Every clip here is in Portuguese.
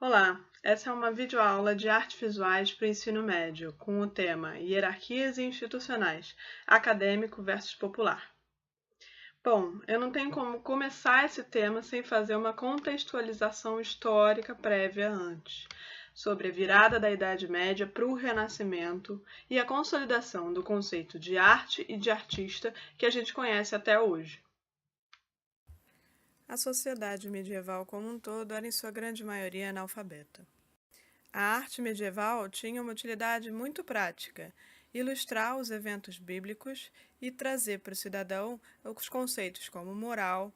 Olá, essa é uma videoaula de artes visuais para o ensino médio, com o tema Hierarquias institucionais, acadêmico versus popular. Bom, eu não tenho como começar esse tema sem fazer uma contextualização histórica prévia antes, sobre a virada da Idade Média para o Renascimento e a consolidação do conceito de arte e de artista que a gente conhece até hoje. A sociedade medieval como um todo era em sua grande maioria analfabeta. A arte medieval tinha uma utilidade muito prática: ilustrar os eventos bíblicos e trazer para o cidadão os conceitos como moral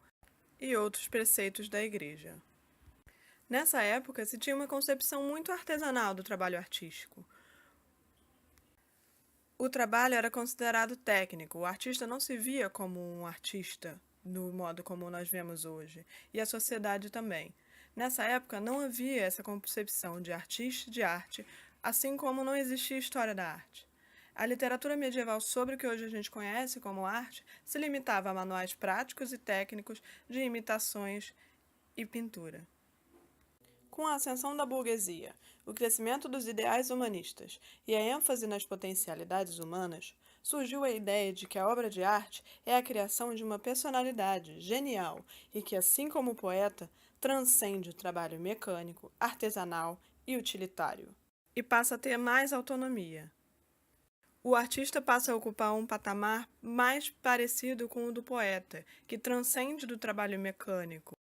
e outros preceitos da Igreja. Nessa época, se tinha uma concepção muito artesanal do trabalho artístico. O trabalho era considerado técnico, o artista não se via como um artista no modo como nós vemos hoje, e a sociedade também. Nessa época não havia essa concepção de artista e de arte, assim como não existia história da arte. A literatura medieval sobre o que hoje a gente conhece como arte se limitava a manuais práticos e técnicos de imitações e pintura. Com a ascensão da burguesia, o crescimento dos ideais humanistas e a ênfase nas potencialidades humanas, surgiu a ideia de que a obra de arte é a criação de uma personalidade genial e que, assim como o poeta, transcende o trabalho mecânico, artesanal e utilitário, e passa a ter mais autonomia. O artista passa a ocupar um patamar mais parecido com o do poeta, que transcende do trabalho mecânico.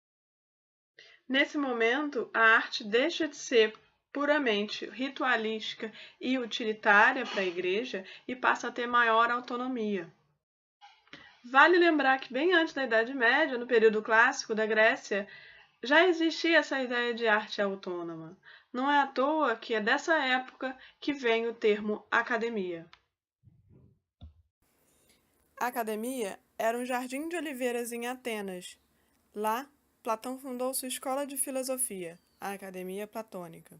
Nesse momento, a arte deixa de ser puramente ritualística e utilitária para a Igreja e passa a ter maior autonomia. Vale lembrar que, bem antes da Idade Média, no período clássico da Grécia, já existia essa ideia de arte autônoma. Não é à toa que é dessa época que vem o termo academia. A academia era um jardim de oliveiras em Atenas. Lá, Platão fundou sua escola de filosofia, a Academia Platônica.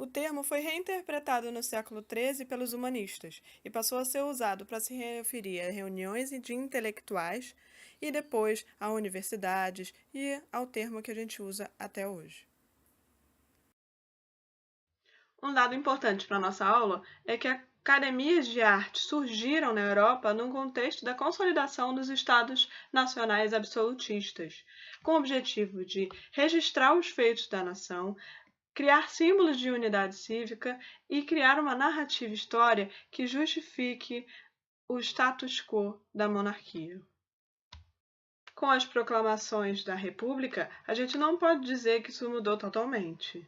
O termo foi reinterpretado no século XIII pelos humanistas e passou a ser usado para se referir a reuniões de intelectuais e depois a universidades e ao termo que a gente usa até hoje. Um dado importante para a nossa aula é que academias de arte surgiram na Europa num contexto da consolidação dos estados nacionais absolutistas, com o objetivo de registrar os feitos da nação, criar símbolos de unidade cívica e criar uma narrativa história que justifique o status quo da monarquia. Com as proclamações da República, a gente não pode dizer que isso mudou totalmente.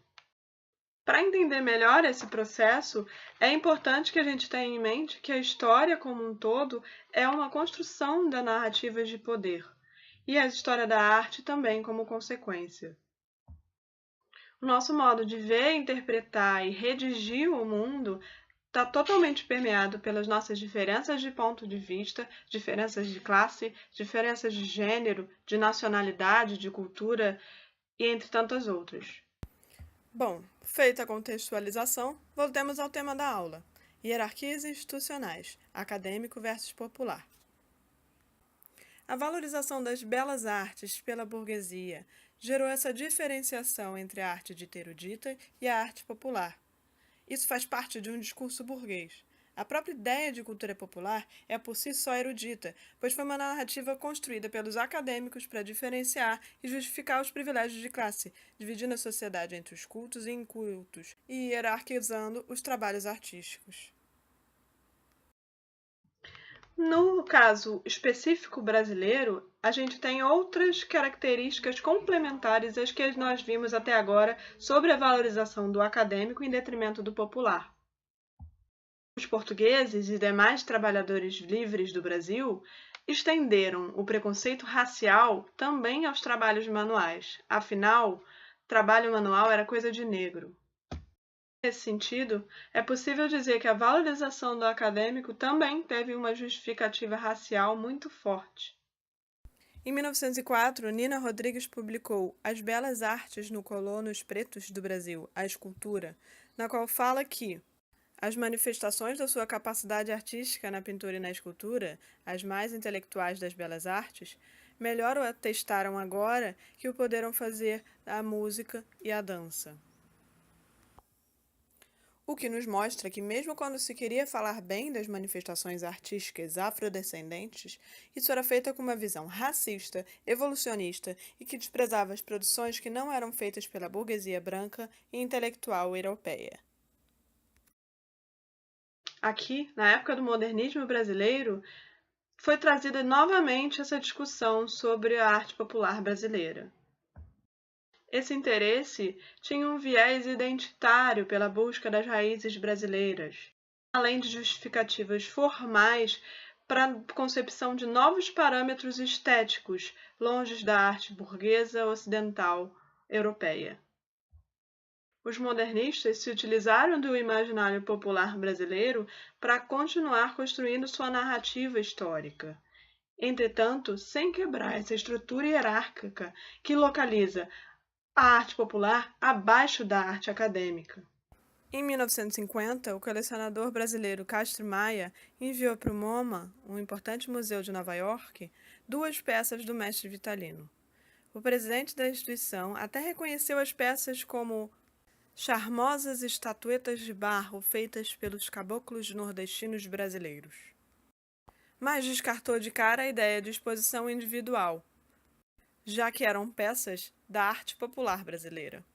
Para entender melhor esse processo, é importante que a gente tenha em mente que a história como um todo é uma construção da narrativa de poder, e a história da arte também como consequência. O nosso modo de ver, interpretar e redigir o mundo está totalmente permeado pelas nossas diferenças de ponto de vista, diferenças de classe, diferenças de gênero, de nacionalidade, de cultura e entre tantas outras. Bom, feita a contextualização, voltemos ao tema da aula: hierarquias institucionais, acadêmico versus popular. A valorização das belas artes pela burguesia gerou essa diferenciação entre a arte dita erudita e a arte popular. Isso faz parte de um discurso burguês. A própria ideia de cultura popular é por si só erudita, pois foi uma narrativa construída pelos acadêmicos para diferenciar e justificar os privilégios de classe, dividindo a sociedade entre os cultos e incultos e hierarquizando os trabalhos artísticos. No caso específico brasileiro, a gente tem outras características complementares às que nós vimos até agora sobre a valorização do acadêmico em detrimento do popular. Os portugueses e demais trabalhadores livres do Brasil estenderam o preconceito racial também aos trabalhos manuais. Afinal, trabalho manual era coisa de negro. Nesse sentido, é possível dizer que a valorização do acadêmico também teve uma justificativa racial muito forte. Em 1904, Nina Rodrigues publicou As Belas Artes no Colonos Pretos do Brasil, a Escultura, na qual fala que as manifestações da sua capacidade artística na pintura e na escultura, as mais intelectuais das belas artes, melhor o atestaram agora que o poderam fazer a música e a dança. O que nos mostra que, mesmo quando se queria falar bem das manifestações artísticas afrodescendentes, isso era feito com uma visão racista, evolucionista e que desprezava as produções que não eram feitas pela burguesia branca e intelectual europeia. Aqui, na época do modernismo brasileiro, foi trazida novamente essa discussão sobre a arte popular brasileira. Esse interesse tinha um viés identitário pela busca das raízes brasileiras, além de justificativas formais para a concepção de novos parâmetros estéticos, longe da arte burguesa ocidental europeia. Os modernistas se utilizaram do imaginário popular brasileiro para continuar construindo sua narrativa histórica. Entretanto, sem quebrar essa estrutura hierárquica que localiza a arte popular abaixo da arte acadêmica. Em 1950, o colecionador brasileiro Castro Maia enviou para o MoMA, um importante museu de Nova York, 2 peças do mestre Vitalino. O presidente da instituição até reconheceu as peças como charmosas estatuetas de barro feitas pelos caboclos nordestinos brasileiros. Mas descartou de cara a ideia de exposição individual, já que eram peças da arte popular brasileira,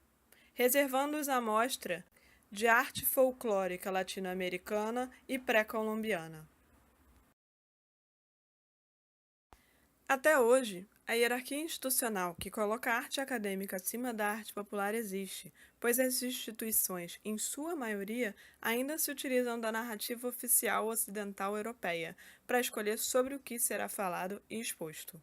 reservando-os à mostra de arte folclórica latino-americana e pré-colombiana. Até hoje, a hierarquia institucional que coloca a arte acadêmica acima da arte popular existe, pois as instituições, em sua maioria, ainda se utilizam da narrativa oficial ocidental europeia para escolher sobre o que será falado e exposto.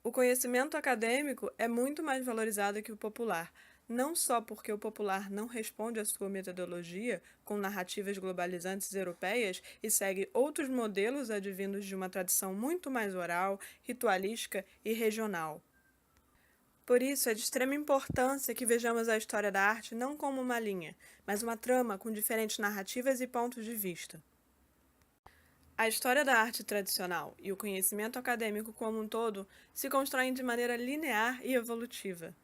O conhecimento acadêmico é muito mais valorizado que o popular, não só porque o popular não responde à sua metodologia com narrativas globalizantes europeias e segue outros modelos advindos de uma tradição muito mais oral, ritualística e regional. Por isso, é de extrema importância que vejamos a história da arte não como uma linha, mas uma trama com diferentes narrativas e pontos de vista. A história da arte tradicional e o conhecimento acadêmico como um todo se constroem de maneira linear e evolutiva.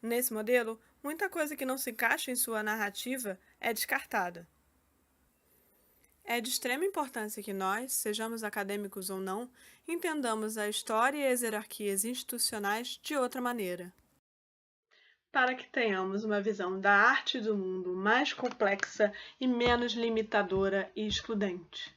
Nesse modelo, muita coisa que não se encaixa em sua narrativa é descartada. É de extrema importância que nós, sejamos acadêmicos ou não, entendamos a história e as hierarquias institucionais de outra maneira. Para que tenhamos uma visão da arte do mundo mais complexa e menos limitadora e excludente.